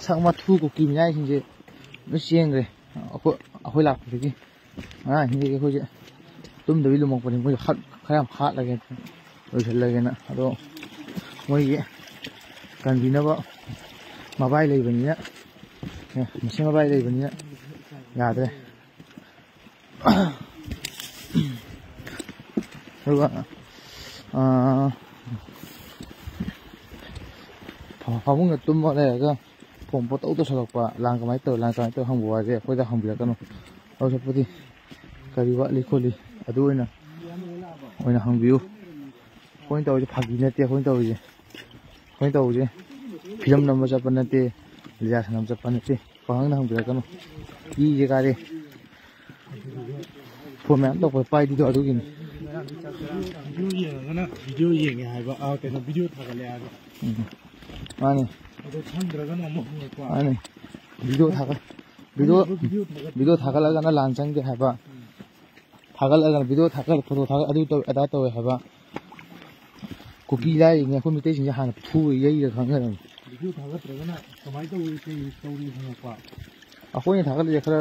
sak mathu kuki minai hinje no siengre akoi lak phiki hinje khoi je tum dawi lumok pani moi khat khayam khat lage loi lage na ado moi ge kan binaba mobile lei bani na machine mobile lei bani na yadre ruwa phamung tum ma le ga phom po to salakpa lang kamai to hangbo wa je khoi da hangbira kanu au sapudi kari wa li kholi adu oina hangbiu khoi to je phagi na te khoi to je film number cha pan te liya sanam cha pan te pahang na hangbira kanu ki je ka re phom ma to pai di do adu gin video yeng hai ba ke no video thagale a ani ani video thagal aga na lang chang de haba thagal aga video thagal photo thagal adu to ada to haba kuki lai ne ko mite sing han thu yei ga khang ga video thagal tra na kamai to wi se story hang pa a ko ni thagal je khara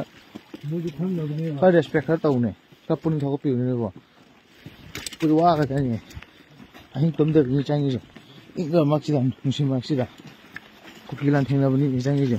mo ju thang lo ne ka respect khara to ne ka pun thago pi ne bo pu wa ga ni ahin tum de ni chang ni ga mak si da musim mak si da kuki lan theng na bani ni chang ni je